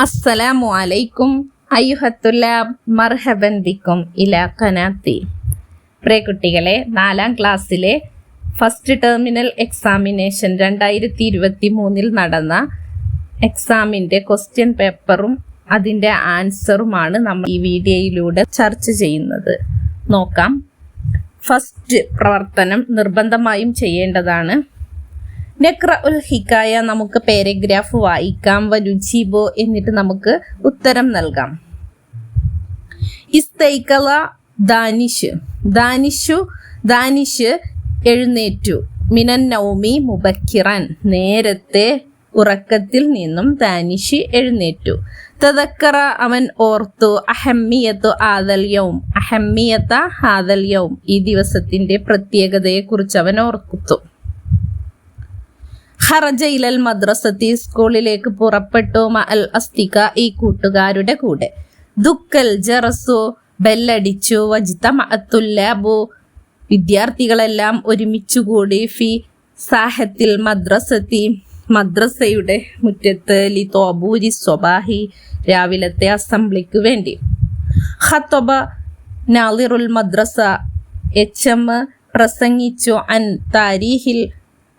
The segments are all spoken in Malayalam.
അസ്സലാമു അലൈക്കും അയ്യുഹത്തുല്ലാബ് മർഹബൻ ബിക്കും ഇലാ ഖനാത്തി. പ്രിയ കുട്ടികളെ, 4ാം ക്ലാസ്സിലെ ഫസ്റ്റ് ടെർമിനൽ എക്സാമിനേഷൻ 2023 നടന്ന എക്സാമിൻ്റെ ക്വസ്റ്റ്യൻ പേപ്പറും അതിൻ്റെ ആൻസറുമാണ് നമ്മൾ ഈ വീഡിയോയിലൂടെ ചർച്ച ചെയ്യുന്നത്. നോക്കാം. ഫസ്റ്റ് പ്രവർത്തനം നിർബന്ധമായും ചെയ്യേണ്ടതാണ്. നക്ര ഉൽ ഹിക്കായ, നമുക്ക് പാരഗ്രാഫ് വായിക്കാം. വലുജീബോ, എന്നിട്ട് നമുക്ക് ഉത്തരം നൽകാം. ഇസ്തൈഖല ദാനിഷ്, ദാനിഷ് എഴുന്നേറ്റു. മിനൻ നൗമി മുബക്കിറൻ, നേരത്തെ ഉറക്കത്തിൽ നിന്നും ദാനിഷ് എഴുന്നേറ്റു. തദക്കറ, അവൻ ഓർത്തു. അഹമ്മിയത്തു ആദൽ യൗം, അഹമ്മിയത്ത ആദൽ യൗം, ഈ ദിവസത്തിന്റെ പ്രത്യേകതയെക്കുറിച്ച് അവൻ ഓർത്തു. ഖറജ ഇലൽ മദ്രസത്തി, സ്കൂളിലേക്ക് പുറപ്പെട്ടു. മഅൽ അസ്തിക, ഈ കൂട്ടുകാരുടെ കൂടെ. ദുക്കൽ ജറസു, ബെല്ലടിച്ചു. വജ്തമഅത്തുല്ലാബു, വിദ്യാർത്ഥികളെല്ലാം ഒരുമിച്ചുകൂടി. ഫി സാഹത്തിൽ മദ്രസത്തി, മദ്രസയുടെ മുറ്റത്ത്. ലി തോബൂരി സ്വബാഹി, രാവിലത്തെ അസംബ്ലിക്ക് വേണ്ടി. ഖത്തബ നാളിറുൽ മദ്രസ, HM പ്രസംഗിച്ചു.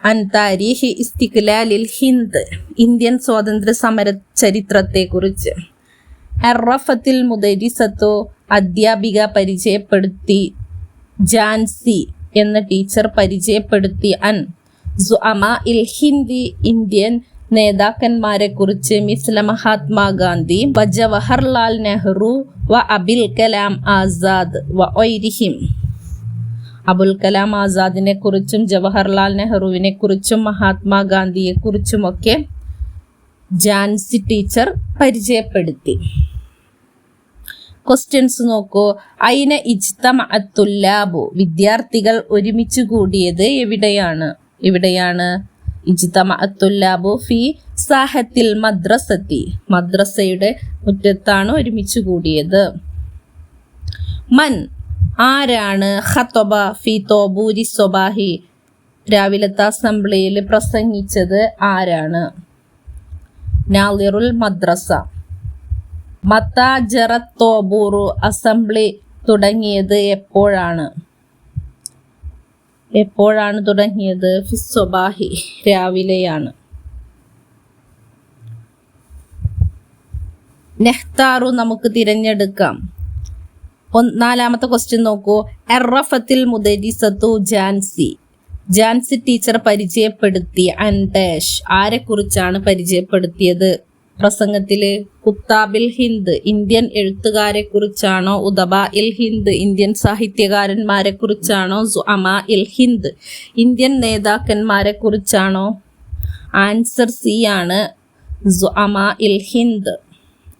അൻ താരീഹി ഇസ്തിഖ്ലാലിൽ ഹിന്ദ്, ഇന്ത്യൻ സ്വാതന്ത്ര്യ സമര ചരിത്രത്തെക്കുറിച്ച്. അറഫത്തിൽ മുദരിസത്തു, അധ്യാപിക പരിചയപ്പെടുത്തി. ജാൻസി എന്ന ടീച്ചർ പരിചയപ്പെടുത്തി. അൻ സുഅമാ ഇൽ ഹിന്ദി, ഇന്ത്യൻ നേതാക്കന്മാരെ കുറിച്ച്. മിസ്ല മഹാത്മാഗാന്ധി വ ജവഹർലാൽ നെഹ്റു വ അബുൽ കലാം ആസാദ് വ ഒയ്രിഹിം, അബുൽ കലാം ആസാദിനെ കുറിച്ചും ജവഹർലാൽ നെഹ്റുവിനെ കുറിച്ചും മഹാത്മാഗാന്ധിയെ കുറിച്ചുമൊക്കെ ജാൻസി ടീച്ചർ പരിചയപ്പെടുത്തി. ക്വസ്റ്റ്യൻസ് നോക്കൂ. ഐന ഇജ്തമഅത്തുല്ലാബു, വിദ്യാർത്ഥികൾ ഒരുമിച്ച് കൂടിയത് എവിടെയാണ്? ഇജ്തമഅത്തുല്ലാബു ഫി സാഹത്തിൽ മദ്രസത്തി, മദ്രസയുടെ മുറ്റത്താണ് ഒരുമിച്ച് കൂടിയത്. മൻ, ആരാണ്? ഖത്തബ ഫി തോബൂരി സ്വബാഹി, രാവിലത്തെ അസംബ്ലിയിൽ പ്രസംഗിച്ചത് ആരാണ്? നാളിറുൽ മദ്രസ. മത്താ ജറത് തോബൂറു, അസംബ്ലി തുടങ്ങിയത് എപ്പോഴാണ് തുടങ്ങിയത്? ഫി സ്വബാഹി, രാവിലെയാണ്. നെഹ്താറു, നമുക്ക് തിരഞ്ഞെടുക്കാം. 4ാമത്തെ ക്വസ്റ്റ്യൻ നോക്കൂ. അറഫത്തിൽ മുദരിസത്തു ജാൻസി ടീച്ചർ പരിചയപ്പെടുത്തി. അൻ ഡാഷ്, ആരെക്കുറിച്ചാണ് പരിചയപ്പെടുത്തിയത് പ്രസംഗത്തില്? കുത്താബിൽ ഹിന്ദ്, ഇന്ത്യൻ എഴുത്തുകാരെ കുറിച്ചാണോ? ഉദബാ ഇൽ ഹിന്ദ്, ഇന്ത്യൻ സാഹിത്യകാരന്മാരെ കുറിച്ചാണോ? സുഅമാ ഇൽ ഹിന്ദ്, ഇന്ത്യൻ നേതാക്കന്മാരെ കുറിച്ചാണോ? ആൻസർ സി ആണ്. സുഅമാ ഇൽ ഹിന്ദ്,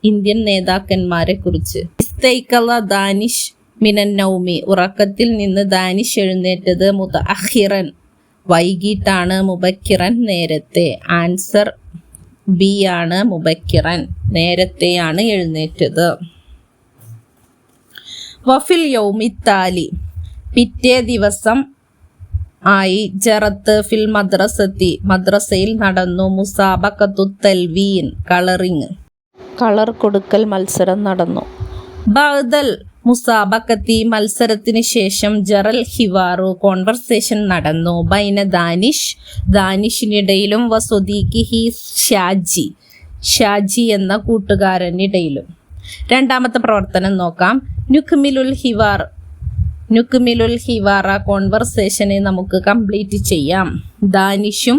ഇന്ത്യൻ നേതാക്കന്മാരെ കുറിച്ച്. ഇസ്തൈഖല ദാനിഷ് മിനൻ നൗമി, ഉറക്കത്തിൽ നിന്ന് ദാനിഷ് എഴുന്നേറ്റത്. മുതഅഖിറൻ, വൈകിട്ടാണ്. മുബക്കിറൻ, നേരത്തെ. ആൻസർ ബി ആണ്. മുബക്കിറൻ, നേരത്തെയാണ് എഴുന്നേറ്റത്. വഫിൽ യൗമി താലി, പിറ്റേ ദിവസം ആയി. ജറത്ത് ഫിൽ മദ്രസത്തി, മദ്രസയിൽ നടന്നു. മുസാബഖത്തു തൽവീൻ, കളർ കൊടുക്കൽ മത്സരം നടന്നു. ബഅദൽ മുസാബഖത്തി, മത്സരത്തിന് ശേഷം. ജറൽ ഹിവാറു, കോൺവെർസേഷൻ നടന്നു. ബൈന ദാനിഷിനിടയിലും. വസുദീഖിഹി ഷാജി എന്ന കൂട്ടുകാരനിടയിലും. 2ാമത്തെ പ്രവർത്തനം നോക്കാം. നുക്മിലുൽ ഹിവാറ, കോൺവെർസേഷനെ നമുക്ക് കംപ്ലീറ്റ് ചെയ്യാം. ദാനിഷും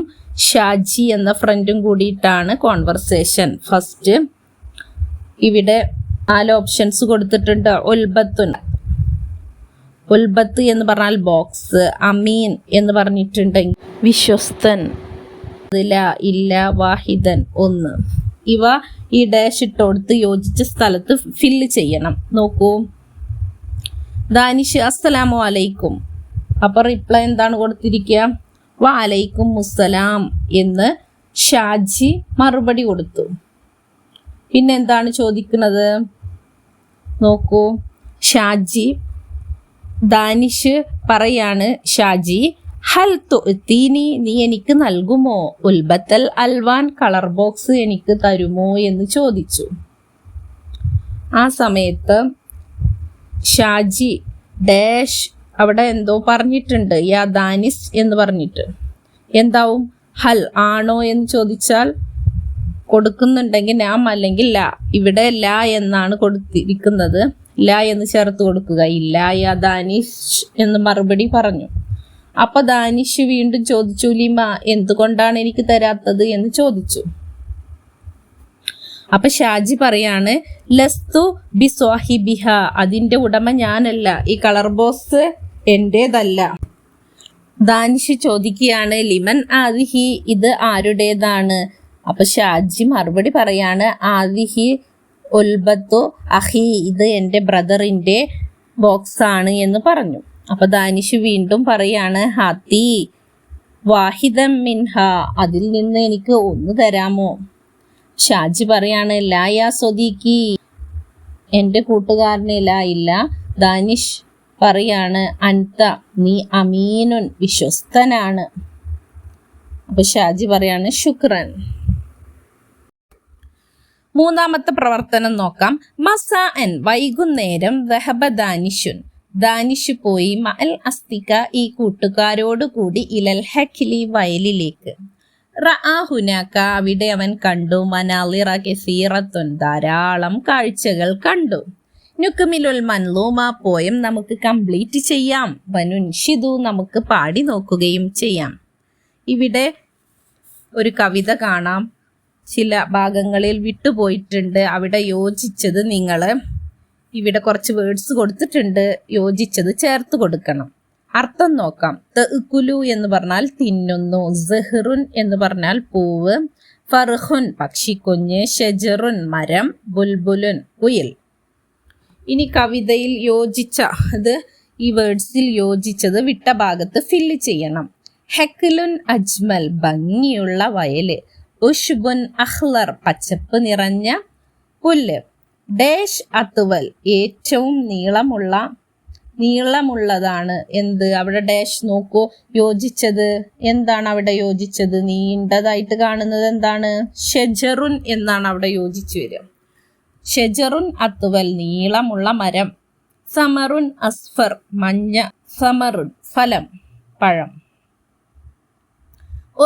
ഷാജി എന്ന ഫ്രണ്ടും കൂടിയിട്ടാണ് കോൺവെർസേഷൻ. ഫസ്റ്റ് ഇവിടെ 4 ഓപ്ഷൻസ് കൊടുത്തിട്ടുണ്ട്. ഉൽബത്ത് എന്ന് പറഞ്ഞാൽ ബോക്സ്. അമീൻ എന്ന് പറഞ്ഞിട്ടുണ്ടെങ്കിൽ വിശ്വസ്തൻ. ഇല്ല വാഹിദൻ, 1. ഇവ ഈ ഡാഷ് ഇട്ടുകൊടുത്ത് യോജിച്ച സ്ഥലത്ത് ഫില്ല് ചെയ്യണം. നോക്കൂ. ദാനിഷ് അസ്സലാമു അലൈക്കും, അപ്പൊ റിപ്ലൈ എന്താണ് കൊടുത്തിരിക്കുക? വ അലൈക്കും മുസ്സലാം എന്ന് ഷാജി മറുപടി കൊടുത്തു. പിന്നെ എന്താണ് ചോദിക്കുന്നത്? നോക്കൂ. ദാനിഷ് പറയാണ്, ഷാജി ഹൽ തുഅ്തീനി, നീ എനിക്ക് നൽകുമോ? ഉൽബത്തൽ അൽവാൻ, കളർ ബോക്സ് എനിക്ക് തരുമോ എന്ന് ചോദിച്ചു. ആ സമയത്ത് ഷാജി ഡാഷ് അവിടെ എന്തോ പറഞ്ഞിട്ടുണ്ട്, യാ ദാനിസ് എന്ന് പറഞ്ഞിട്ട്. എന്താവും? ഹൽ ആണോ എന്ന് ചോദിച്ചാൽ കൊടുക്കുന്നുണ്ടെങ്കിൽ നാം അല്ലെങ്കിൽ ലാ. ഇവിടെ ലാ എന്നാണ് കൊടുത്തിരിക്കുന്നത്. ലാ എന്ന് ചേർത്ത് കൊടുക്കുക. ഇല്ല, യാ ദാനിഷ് എന്ന് മറുപടി പറഞ്ഞു. അപ്പൊ ദാനിഷ് വീണ്ടും ചോദിച്ചു, ലിമ, എന്തുകൊണ്ടാണ് എനിക്ക് തരാത്തത് എന്ന് ചോദിച്ചു. അപ്പൊ ഷാജി പറയാണ്, ലസ്തു ബി സ്വാഹിബിഹ, അതിന്റെ ഉടമ ഞാനല്ല, ഈ കളർ ബോക്സ് എന്റേതല്ല. ദാനിഷ് ചോദിക്കുകയാണ്, ലിമൻ ആദിഹി, ഇത് ആരുടേതാണ്? അപ്പൊ ഷാജി മറുപടി പറയാണ്, ആദിഹി ഉൽബത്തു അഹി, ഇത് എൻ്റെ ബ്രദറിന്റെ ബോക്സ് ആണ് എന്ന് പറഞ്ഞു. അപ്പൊ ദാനിഷ് വീണ്ടും പറയാണ്, ഹാത്തി വാഹിദം മിൻഹ, അതിൽ നിന്ന് എനിക്ക് ഒന്ന് തരാമോ? ഷാജി പറയാണ്, ലാ യാ സ്വദീഖി, എൻ്റെ കൂട്ടുകാരനെ ലാ ഇല്ല. ദാനിഷ് പറയാണ്, അൻത, നീ അമീനുൻ, വിശ്വസ്തനാണ്. അപ്പൊ ഷാജി പറയാണ്, ശുക്രൻ. മൂന്നാമത്തെ പ്രവർത്തനം നോക്കാം. മസാഅൻ, വൈകുന്നേരം, ദഹബ ദാനിഷുൻ, ദാനിഷ് പോയി, മഅൽ അസ്തിക, ഈ കൂട്ടുകാരോട് കൂടി, ഇലൽ ഹക്കിലി, വയലിലേക്ക്. റഅ ഹുനാക, അവിടെ അവൻ കണ്ടു, മനാളിറ കസീറത്തുൻ, ധാരാളം കാഴ്ചകൾ കണ്ടു. നുക്മിലുൽ മൻലൂമ, പോയം നമുക്ക് കംപ്ലീറ്റ് ചെയ്യാം. വനുൻഷിദു, നമുക്ക് പാടി നോക്കുകയും ചെയ്യാം. ഇവിടെ ഒരു കവിത കാണാം, ചില ഭാഗങ്ങളിൽ വിട്ടുപോയിട്ടുണ്ട്. അവിടെ യോജിച്ചത് നിങ്ങൾ ഇവിടെ കുറച്ച് വേർഡ്സ് കൊടുത്തിട്ടുണ്ട്, യോജിച്ചത് ചേർത്ത് കൊടുക്കണം. അർത്ഥം നോക്കാം. തഅ്കുലു എന്ന് പറഞ്ഞാൽ തിന്നുന്നു, സഹ്റുൻ എന്ന് പറഞ്ഞാൽ പൂവ്, ഫർഹുൻ പക്ഷിക്കുഞ്ഞ്, ഷജറുൻ മരം, ബുൽബുലുൻ കുയിൽ. ഇനി കവിതയിൽ യോജിച്ച അത് ഈ വേർഡ്സിൽ യോജിച്ചത് വിട്ട ഭാഗത്ത് ഫില്ല് ചെയ്യണം. ഹെക്ലുൻ അജ്മൽ, ഭംഗിയുള്ള വയല്. ഉഷ്ബുൻ അഹ്ലർ, പച്ചപ്പ് നിറഞ്ഞ പുല്ല്. ഡേഷ് അത്വൽ, ഏറ്റവും നീളമുള്ളതാണ്. എന്ത്? അവിടെ ഡാഷ് നോക്കൂ, യോജിച്ചത് എന്താണ്? അവിടെ യോജിച്ചത് നീണ്ടതായിട്ട് കാണുന്നത് എന്താണ്? ഷജറുൻ എന്നാണ് അവിടെ യോജിച്ചു വരിക. ഷജറുൻ അത്വൽ, നീളമുള്ള മരം. സമറുൻ അസ്ഫർ, മഞ്ഞ. സമറുൻ ഫലം, പഴം.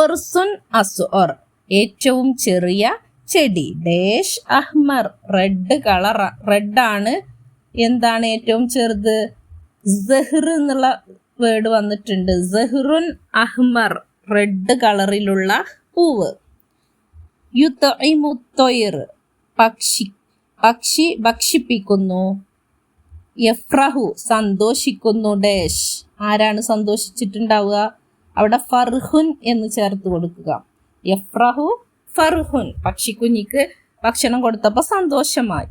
ഉർസുൻ അസ്വർ, ഏറ്റവും ചെറിയ ചെടി. ഡേഷ് അഹ്മർ, റെഡ് കളർ, റെഡാണ്. എന്താണ് ഏറ്റവും ചെറുത്? സഹ്ർ എന്നുള്ള വേർഡ് വന്നിട്ടുണ്ട്. സഹ്റുൻ അഹ്മർ, റെഡ് കളറിലുള്ള പൂവ്. യുത്ഇമു ത്വയ്ർ, പക്ഷി ഭക്ഷിപ്പിക്കുന്നു. യഫ്രഹു, സന്തോഷിക്കുന്നു. ഡേഷ്, ആരാണ് സന്തോഷിച്ചിട്ടുണ്ടാവുക? അവിടെ ഫർഹുൻ എന്ന് ചേർത്ത് കൊടുക്കുക. യഫ്രഹു ഫർഹുൻ, പക്ഷിക്കുഞ്ഞിക്ക് ഭക്ഷണം കൊടുത്തപ്പോൾ സന്തോഷമായി.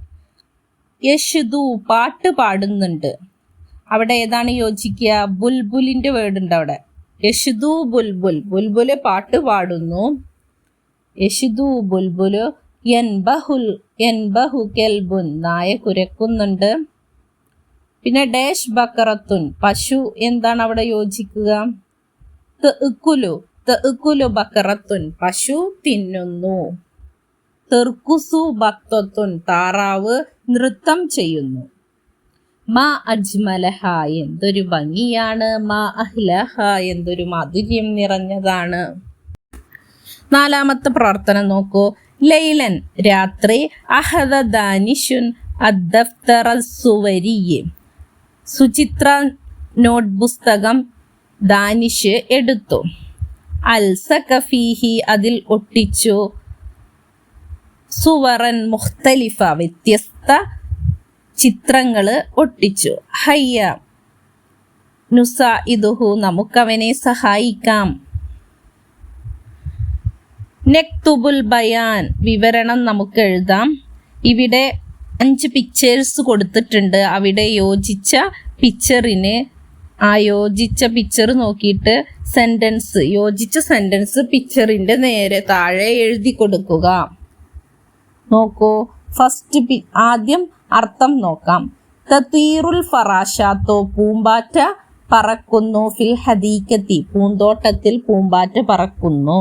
യഷ്ദു, പാട്ട് പാടുന്നുണ്ട്. അവിടെ ഏതാണ് യോജിക്കുക? ബുൽബുലിന്റെ വേർഡ് ഉണ്ട് അവിടെ. യഷ്ദു ബുൽബുൽ, ബുൽബുല് പാട്ട് പാടുന്നു. യഷ്ദു ബുൽബുല്. യൻബഹു കെൽബുൻ, നായ കുരക്കുന്നുണ്ട്. പിന്നെ ഡേഷ് ബക്കറത്തുൻ, പശു. എന്താണ് അവിടെ യോജിക്കുക? തഅ്കുലു ബക്കറത്തുൻ, പശു തിന്നുന്നു. തെർക്കുസു ബക്തത്തുൻ, താറാവ് നൃത്തം ചെയ്യുന്നു. മാ അജ്മലഹ, എന്തൊരു ഭംഗിയാണ്. മാ അഹ്ലഹ, എന്തൊരു മാധുര്യം നിറഞ്ഞതാണ്. നാലാമത്തെ പ്രവർത്തനം നോക്കൂ. ലൈലൻ, രാത്രി. അഹദ ദാനിഷുൻ അദ്ദഫ്തറ സുവരിയെ, സുചിത്ര നോട്ട് പുസ്തകം ദാനിഷ് എടുത്തു. അൽസക ഫീഹി, അതിൽ ഒട്ടിച്ചു. സുവറൻ മുഖ്തലിഫ, വ്യത്യസ്ത ചിത്രങ്ങൾ ഒട്ടിച്ചു. ഹയ്യ നുസാഇദുഹു, നമുക്കവനെ സഹായിക്കാം. നെക്തുബുൽ ബയാൻ, വിവരണം നമുക്ക് എഴുതാം. ഇവിടെ 5 പിക്ചേഴ്സ് കൊടുത്തിട്ടുണ്ട്. അവിടെ യോജിച്ച പിക്ചറിന് ആ യോജിച്ച പിക്ചർ നോക്കിയിട്ട് സെന്റൻസ്, യോജിച്ച സെന്റൻസ് പിക്ചറിന്റെ നേരെ താഴെ എഴുതി കൊടുക്കുക. നോക്കൂ, ഫസ്റ്റ് ആദ്യം അർത്ഥം നോക്കാം. തതീറുൽ ഫറാഷാത്തോ, പൂമ്പാറ്റ പറക്കുന്നു. ഫിൽ ഹദീക്കത്തി, പൂന്തോട്ടത്തിൽ പൂമ്പാറ്റ പറക്കുന്നു.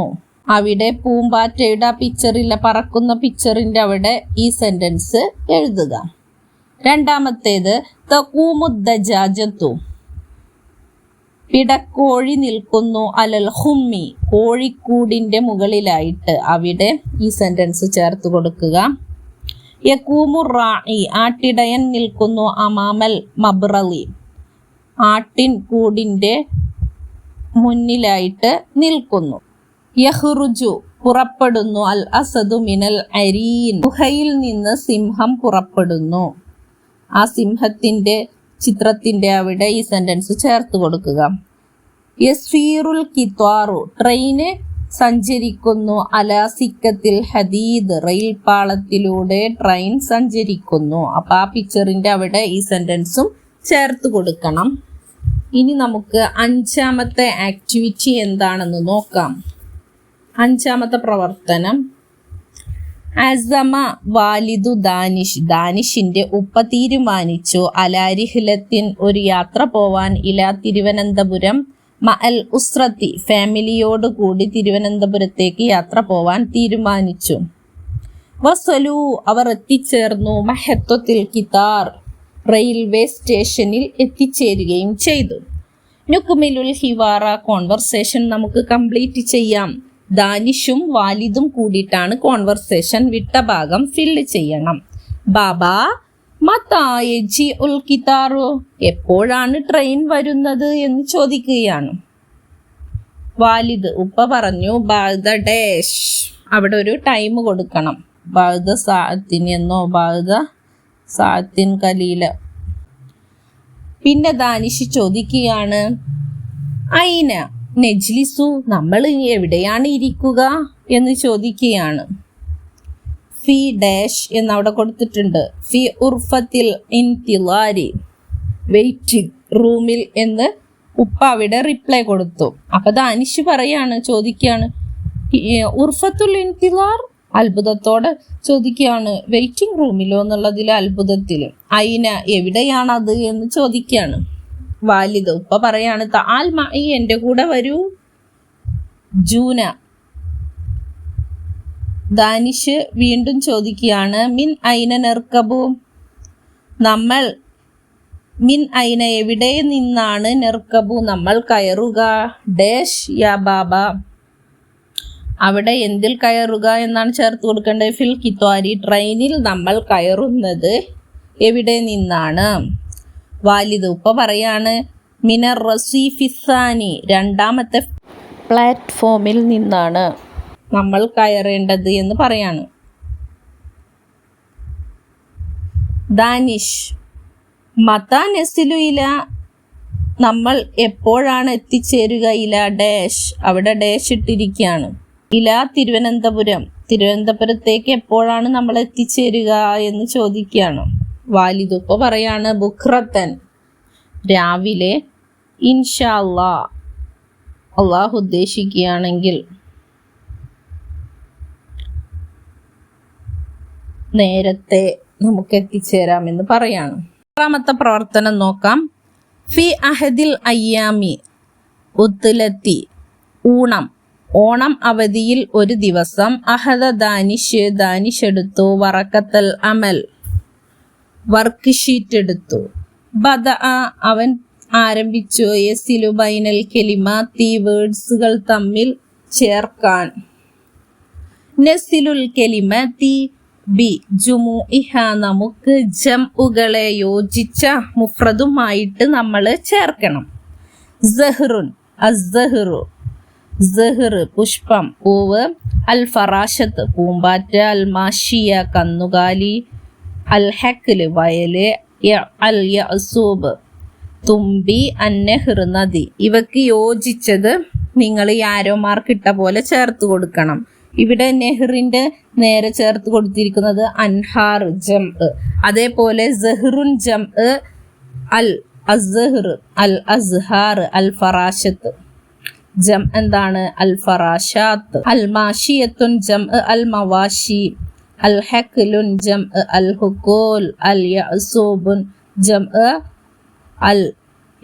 അവിടെ പൂമ്പാറ്റയുടെ ആ പിക്ചറില്ല, പറക്കുന്ന പിക്ചറിന്റെ അവിടെ ഈ സെന്റൻസ് എഴുതുക. രണ്ടാമത്തേത് തഖൂമുദ്ദജാജത്തു, പിടക്കോഴി നിൽക്കുന്നു. അലൽ ഹുമ്മി, കോഴിക്കൂടിന്റെ മുകളിലായിട്ട്. അവിടെ ഈ സെന്റൻസ് ചേർത്ത് കൊടുക്കുക. യഖൂമു റാഇ, ആട്ടിടയൻ നിൽക്കുന്നു. അമാമൽ മബ്റലി, ആട്ടിൻ കൂടിന്റെ മുന്നിലായിട്ട് നിൽക്കുന്നു. യഹ്റുജു, പുറപ്പെടുന്നു. അൽ അസദു മിനൽ അരീൻ, ഗുഹയിൽ നിന്ന് സിംഹം പുറപ്പെടുന്നു. ആ സിംഹത്തിന്റെ ചിത്രത്തിന്റെ അവിടെ ഈ സെന്റൻസ് ചേർത്ത് കൊടുക്കുക. യസ്ഫീറുൽ കിത്വാറു, ട്രെയിന് സഞ്ചരിക്കുന്നു. അലാ സിക്കത്തിൽ ഹദീദ്, റെയിൽ പാളത്തിലൂടെ ട്രെയിൻ സഞ്ചരിക്കുന്നു. അപ്പൊ ആ പിക്ചറിന്റെ അവിടെ ഈ സെന്റൻസും ചേർത്ത് കൊടുക്കണം. ഇനി നമുക്ക് അഞ്ചാമത്തെ ആക്ടിവിറ്റി എന്താണെന്ന് നോക്കാം. അഞ്ചാമത്തെ പ്രവർത്തനം, അസമ വാലിദു ദാനിഷ്, ദാനിഷിന്റെ ഉപ്പ തീരുമാനിച്ചു. അലാരിഹ്ലത്തിൻ, ഒരു യാത്ര പോവാൻ. ഇലാ തിരുവനന്തപുരം. മഅൽ ഉസ്രത്തി, ഫാമിലിയോട് കൂടി തിരുവനന്തപുരത്തേക്ക് യാത്ര പോവാൻ തീരുമാനിച്ചു. വസലു, അവർ എത്തിച്ചേർന്നു. മഹത്വത്തിൽ കിതാർ, റെയിൽവേ സ്റ്റേഷനിൽ എത്തിച്ചേരുകയും ചെയ്തു. നുക്മിലുൽ ഹിവാറ, കോൺവെർസേഷൻ നമുക്ക് കംപ്ലീറ്റ് ചെയ്യാം. ദാനിഷും വാലിദും കൂടിയിട്ടാണ് കോൺവെർസേഷൻ. വിട്ട ഭാഗം ഫില്ല് ചെയ്യണം. ബാബാ മതായജി ഉൽ കിതാറു, എപ്പോഴാണ് ട്രെയിൻ വരുന്നത് എന്ന് ചോദിക്കുകയാണ്. വാലിദ്, ഉപ്പ പറഞ്ഞു ബഅദ ഡാഷ്, അവിടെ ഒരു ടൈം കൊടുക്കണം. ബഅദ സാഅത്തിൻ എന്നോ ബഅദ സാഅത്തിൻ ഖലീല. പിന്നെ ദാനിഷ് ചോദിക്കുകയാണ്, ഐന നെജ്ലിസു, നമ്മൾ എവിടെയാണ് ഇരിക്കുക എന്ന് ചോദിക്കുകയാണ്. ഫി ഡാഷ് എന്നവിടെ കൊടുത്തിട്ടുണ്ട്. ഫി ഉർഫത്തിൽ ഇന്തിലാരി, വെയിറ്റിംഗ് റൂമിൽ എന്ന് ഉപ്പ അവിടെ റിപ്ലൈ കൊടുത്തു. അപ്പൊ ദാനിഷ് പറയാണ്, ചോദിക്കുകയാണ്, ഉർഫത്തുൽ ഇന്തിലാർ, അത്ഭുതത്തോടെ ചോദിക്കുകയാണ്. വെയിറ്റിംഗ് റൂമിലോ എന്നുള്ളതിൽ അത്ഭുതത്തിൽ. അയിന, എവിടെയാണത് എന്ന് ചോദിക്കുകയാണ്. വാലിദ്, ഉപ്പ പറയാണ്, തആൽ മഈ, എൻ്റെ കൂടെ വരൂ. ജൂന. ദാനിഷ് വീണ്ടും ചോദിക്കുകയാണ്, മിൻ ഐന നർക്കബു, നമ്മൾ, മിൻ ഐന, എവിടെ നിന്നാണ്, നർക്കബു, നമ്മൾ കയറുക. ഡാഷ് യാ ബാബ, അവിടെ എന്തിൽ കയറുക എന്നാണ് ചേർത്ത് കൊടുക്കേണ്ടത്. ഫിൽ കിത്വാരി, ട്രെയിനിൽ നമ്മൾ കയറുന്നത് എവിടെ നിന്നാണ്. വാലിദ്, ഉപ്പ പറയാണ്, മിനർ റസീഫിസാനി, രണ്ടാമത്തെ പ്ലാറ്റ്ഫോമിൽ നിന്നാണ് നമ്മൾ കയറേണ്ടത് എന്ന് പറയാണ്. ദാനിഷ്, മതാ നസിലു ഇല, നമ്മൾ എപ്പോഴാണ് എത്തിച്ചേരുക. ഇല ഡാഷ്, അവിടെ ഡാഷ് ഇട്ടിരിക്കുകയാണ്. ഇല തിരുവനന്തപുരം, തിരുവനന്തപുരത്തേക്ക് എപ്പോഴാണ് നമ്മൾ എത്തിച്ചേരുക എന്ന് ചോദിക്കുകയാണ്. വാലിദ്, ഉപ്പ പറയാണ്, ബുഖ്റത്തൻ, രാവിലെ. ഇൻഷാ അല്ലാ, അള്ളാഹു ഉദ്ദേശിക്കുകയാണെങ്കിൽ. നേരത്തെ നമുക്ക് എത്തിച്ചേരാമെന്ന് പറയാണ്. ആറാമത്തെ പ്രവർത്തനം നോക്കാം. ഫി അഹദിൽ അയ്യാമി ഉത്ലത്തി, ഊണം, ഓണം അവധിയിൽ ഒരു ദിവസം. അഹദ ദാനിഷ്, ദാനിഷ് എടുത്തു. വറക്കത്തൽ അമൽ, വർക്ക് ഷീറ്റ് എടുത്തു. ബദ, അവൻ ആരംഭിച്ചു. യസിലു ബൈനൽ കെലിമാത്തി, വേർഡ്സുകൾ തമ്മിൽ ചേർക്കാൻ. നസിലുൽ കെലിമാത്തി ബി ജുമുഇഹ, നമുക്ക് ജംഉകളെ യോജിച്ച മുഫ്രദുമായിട്ട് നമ്മൾ ചേർക്കണം. സഹ്റുൻ, അസ്സഹ്റു, സഹ്ർ പുഷ്പം, പൂവ്. അൽ ഫറാഷത്ത്, പൂമ്പാറ്റ. അൽ മാഷിയ, കന്നുകാലി. അൽ ഹക്ല്, വയല്. അൽ യഅസൂബ്, തുമ്പി. അന്നഹ്ർ, നദി. ഇവക്ക് യോജിച്ചത് നിങ്ങൾ ഈ ആരോ മാർക്ക് ഇട്ട പോലെ ചേർത്ത് കൊടുക്കണം. ഇവിടെ നെഹ്റിന്റെ നേരെ ചേർത്ത് കൊടുത്തിരിക്കുന്നത് അൻഹാർ, ജം. അതേപോലെ സഹ്റുൻ, ജം. അൽ അസ്സഹ്ർ, അൽ അസ്ഹാർ. അൽ ഫറാഷത്ത്, ജം എന്താണ്, അൽ ഫറാഷാത്ത്. അൽ മാഷിയത്തുൻ, ജം. അൽ മവാഷി. അൽ ഹക്ലുൻ, ജം. അൽ ഹുകൂൽ. അൽ യഅസൂബുൻ, ജം. അൽ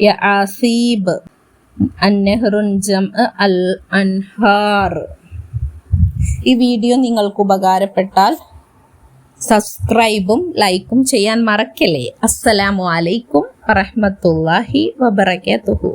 യഅസീബ്, അന്നഹ്റുൻ ജംഅ അൽ അൻഹാർ. ഈ വീഡിയോ നിങ്ങൾക്ക് ഉപകാരപ്പെട്ടാൽ സബ്സ്ക്രൈബും ലൈക്കും ചെയ്യാൻ മറക്കല്ലേ. അസ്സലാമു അലൈക്കും വറഹ്മത്തുള്ളാഹി വബറകാതുഹു.